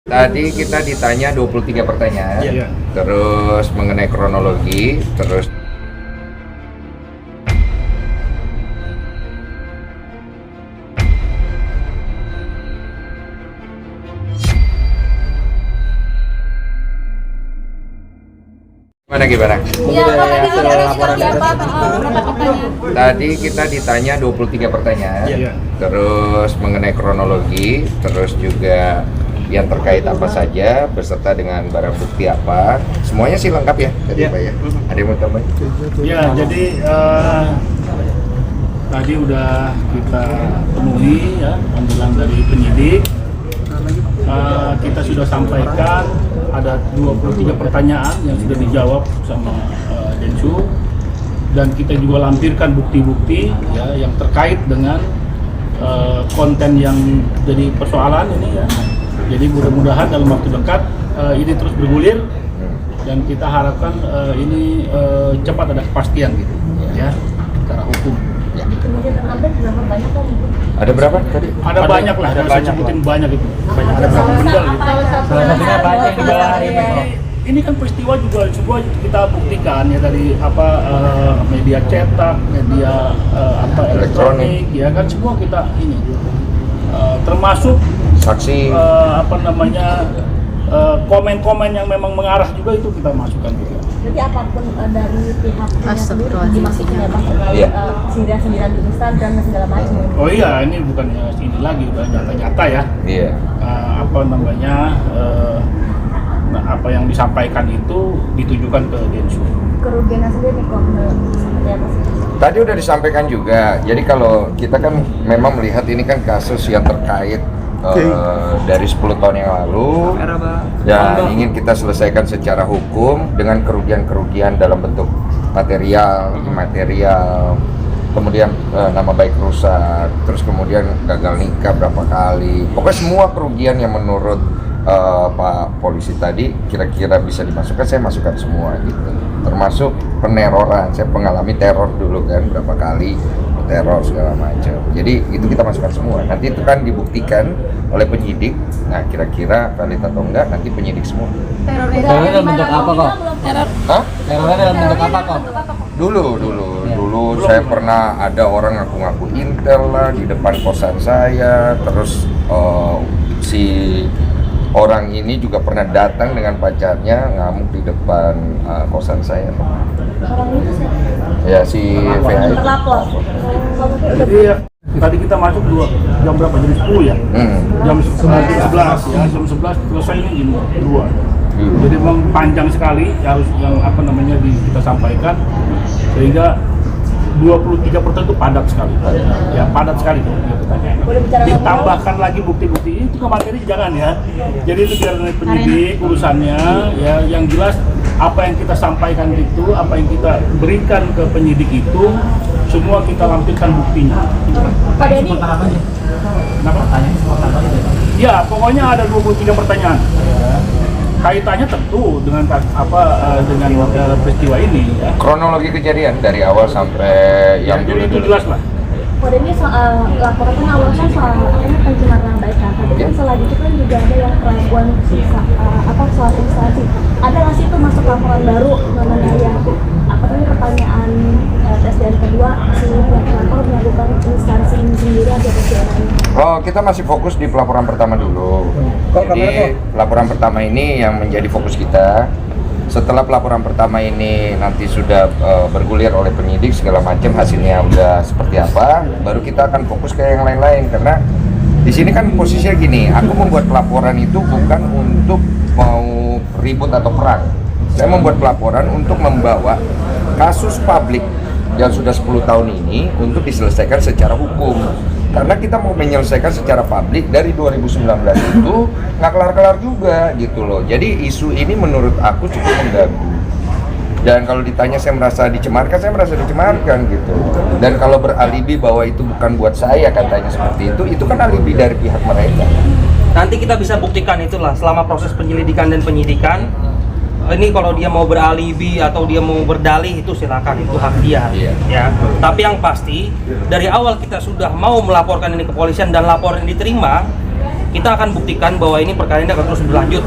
Tadi kita ditanya 23 pertanyaan, terus mengenai kronologi, terus gimana? Tadi kita ditanya 23 pertanyaan, terus mengenai kronologi, terus juga yang terkait apa saja, beserta dengan barang bukti apa, semuanya sih lengkap ya tadi Pak ya. Ada yang mau tambah? Ya, jadi tadi udah kita penuhi ya panggilan dari penyidik. Kita sudah sampaikan ada 23 pertanyaan yang sudah dijawab sama Densu, dan kita juga lampirkan bukti-bukti ya yang terkait dengan konten yang jadi persoalan ini ya. Jadi mudah-mudahan dalam waktu dekat ini terus bergulir dan kita harapkan ini cepat ada kepastian gitu ya secara hukum. Ya. Ada berapa tadi? Ada banyak lah, saya sebutin banyak itu. Banyak, ada berapa benda gitu. Salah satunya banyak Ini kan peristiwa juga semua kita buktikan ya dari media cetak, media elektronik, ya kan semua kita ini termasuk saksi komen-komen yang memang mengarah juga itu kita masukkan juga. Jadi apapun dari pihak dimasuknya sindiran-sindiran di Instagram dan segala macam. Oh iya, ini bukannya ini lagi, udah nyata-nyata ya. Iya. Apa yang disampaikan itu ditujukan ke Densu. Kerugiannya sendiri kok seperti apa sih? Tadi udah disampaikan juga. Jadi kalau kita kan memang melihat ini kan kasus yang terkait dari 10 tahun yang lalu dan ingin kita selesaikan secara hukum dengan kerugian-kerugian dalam bentuk material, imaterial, kemudian nama baik rusak, terus kemudian gagal nikah berapa kali, pokoknya semua kerugian yang menurut Pak Polisi tadi kira-kira bisa dimasukkan, saya masukkan semua gitu, termasuk peneroran. Saya mengalami teror dulu kan berapa kali, teror segala macam. Jadi itu kita masukkan semua. Nanti itu kan dibuktikan oleh penyidik. Nah kira-kira valid atau enggak nanti penyidik semua. Terornya dalam bentuk apa kok? Hah? Terornya dalam bentuk apa kok? Dulu saya pernah ada orang ngaku-ngaku intel lah di depan kosan saya. Terus si orang ini juga pernah datang dengan pacarnya ngamuk di depan kosan saya. Orang itu siapa? Ya si VA itu. Terlapor. Jadi ya, tadi kita masuk jam berapa? Jam 10 ya? Jam 11 ya, jam 11 selesai ini jam 2. Jadi memang panjang sekali harus kita sampaikan, sehingga 23% itu padat sekali. Ya, padat sekali tuh. Ditambahkan lagi bukti-bukti itu ke materi jangan ya. Jadi itu biar penyidik urusannya ya, yang jelas apa yang kita sampaikan itu, apa yang kita berikan ke penyidik itu semua kita lampirkan buktinya. Pak Denny. Kenapa? Ya, pokoknya ada 23 pertanyaan. Kaitannya tentu dengan peristiwa ini ya. Kronologi kejadian dari awal sampai yang jadi itu jelas lah. Pak Denny laporan awalnya soal pencemaran baik kan, tapi kan selanjutnya kan juga ada yang kelakuan soal instansi. Ada nggak sih itu masuk laporan baru mengenai yang pertanyaan tes dari kedua si pelapor melakukan instansi sendiri atau bagaimana? Oh, kita masih fokus di pelaporan pertama dulu. Jadi pelaporan pertama ini yang menjadi fokus kita. Setelah pelaporan pertama ini nanti sudah bergulir oleh penyidik segala macam, hasilnya udah seperti apa, baru kita akan fokus ke yang lain-lain. Karena di sini kan posisinya gini, aku membuat pelaporan itu bukan untuk mau ribut atau perang. Saya membuat pelaporan untuk membawa kasus publik yang sudah 10 tahun ini untuk diselesaikan secara hukum. Karena kita mau menyelesaikan secara publik dari 2019 itu nggak kelar-kelar juga gitu loh. Jadi isu ini menurut aku cukup mengganggu. Dan kalau ditanya saya merasa dicemarkan gitu. Dan kalau beralibi bahwa itu bukan buat saya katanya seperti itu kan alibi dari pihak mereka. Nanti kita bisa buktikan itulah selama proses penyelidikan dan penyidikan. Ini kalau dia mau beralibi atau dia mau berdalih itu silakan, itu hak dia. Ya. Tapi yang pasti dari awal kita sudah mau melaporkan ini ke kepolisian dan laporan diterima, kita akan buktikan bahwa ini perkara ini akan terus berlanjut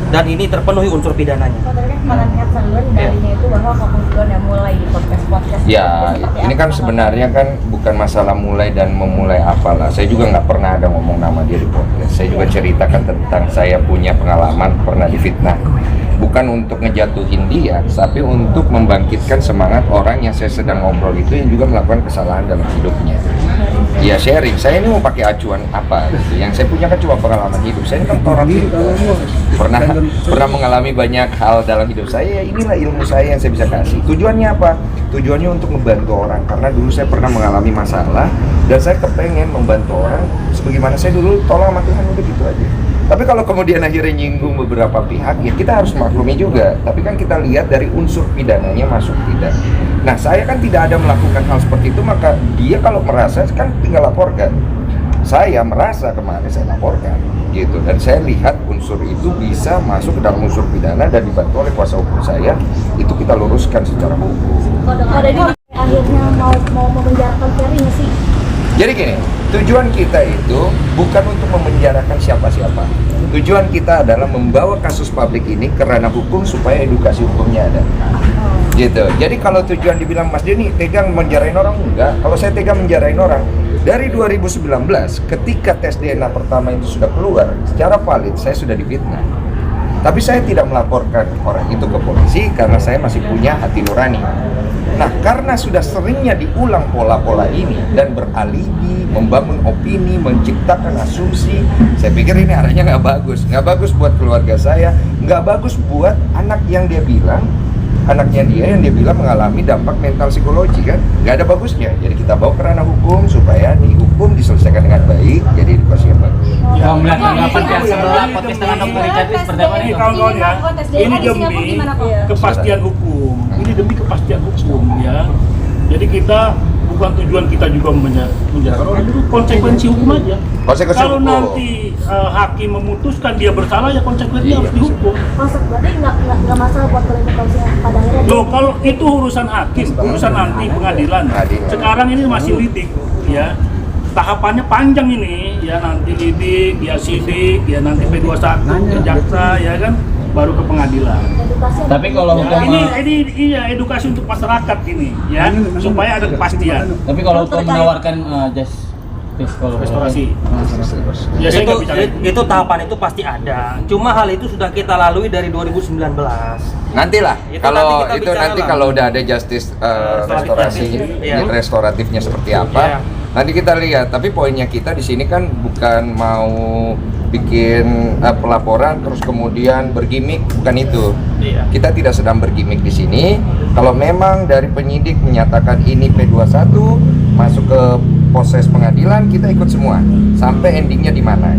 dan ini terpenuhi unsur pidananya. Sebenarnya kemarin Headsander darinya itu bahwa fokus yang mulai di podcast Ya, ini kan sebenarnya kan bukan masalah mulai dan memulai apalah. Saya juga nggak pernah ada ngomong nama dia di podcast. Saya juga ceritakan tentang saya punya pengalaman pernah difitnah. Bukan untuk ngejatuhin dia, tapi untuk membangkitkan semangat orang yang saya sedang ngobrol itu yang juga melakukan kesalahan dalam hidupnya. Ya sharing, saya ini mau pakai acuan apa gitu. Yang saya punya kan cuma pengalaman hidup. Saya ini kan orang pernah mengalami banyak hal dalam hidup saya. Inilah ilmu saya yang saya bisa kasih. Tujuannya apa? Tujuannya untuk membantu orang. Karena dulu saya pernah mengalami masalah dan saya kepengen membantu orang sebagaimana saya dulu tolong sama Tuhan, udah gitu aja. Tapi kalau kemudian akhirnya nyinggung beberapa pihak, ya kita harus maklumi juga. Tapi kan kita lihat dari unsur pidananya masuk tidak. Nah, saya kan tidak ada melakukan hal seperti itu, maka dia kalau merasa kan tinggal laporkan. Saya merasa kemarin saya laporkan, gitu. Dan saya lihat unsur itu bisa masuk ke dalam unsur pidana dan dibantu oleh kuasa hukum saya. Itu kita luruskan secara hukum. Kalau ini akhirnya mau memenjarakan Ferry nggak sih? Jadi gini, tujuan kita itu bukan untuk memenjarakan siapa-siapa. Tujuan kita adalah membawa kasus publik ini ke ranah hukum supaya edukasi hukumnya ada. Gitu. Jadi kalau tujuan dibilang Mas Denny tegang menjarain orang, enggak. Kalau saya tegang menjarain orang, dari 2019 ketika tes DNA pertama itu sudah keluar, secara valid saya sudah difitnah. Tapi saya tidak melaporkan orang itu ke polisi karena saya masih punya hati nurani. Nah, karena sudah seringnya diulang pola-pola ini dan beralibi, membangun opini, menciptakan asumsi, saya pikir ini arahnya nggak bagus. Nggak bagus buat keluarga saya, nggak bagus buat anak yang dia bilang, anaknya dia yang dia bilang mengalami dampak mental psikologi kan, nggak ada bagusnya. Jadi kita bawa ke ranah hukum supaya dihukum, diselesaikan dengan baik, jadi edukasi yang bagus. Kalau melihat tanggapan pihak sebelah podcast dengan Dr. Richard seperti apa nih? Ini kawan-kawan ya, ini demi kepastian hukum. Ini demi kepastian hukum ya. Jadi kita bukan tujuan kita juga menjarakan orang, itu konsekuensi hukum aja. Konsekuensi Kalau hukum. nanti hakim memutuskan dia bersalah ya konsekuensinya harus dihukum. Masuk berarti nggak masalah buat klarifikasi pada akhirnya. Loh, kalau itu urusan hakim, urusan nanti pengadilan. Sekarang ini masih lidik ya. Tahapannya panjang ini ya, nanti lidik, ya sidik, ya nanti P21 ke jaksa ya kan, baru ke pengadilan. Tapi kalau Ya, hukum ini iya edukasi untuk masyarakat ini ya, supaya ada kepastian. tapi kalau hukum menawarkan Restorasi. Ya saya nggak bicara Itu tahapan itu pasti ada. Cuma hal itu sudah kita lalui dari 2019. Nantilah Itu kalau nanti kita itu bicara nanti lah. kalau udah ada justice restorasi, Iya. restoratifnya seperti apa, Iya. nanti kita lihat. Tapi poinnya kita di sini kan bukan mau bikin pelaporan terus kemudian bergimik, bukan itu. Iya. Kita tidak sedang bergimik di sini. Kalau memang dari penyidik menyatakan ini P21 masuk ke proses pengadilan, kita ikut semua sampai endingnya di mana.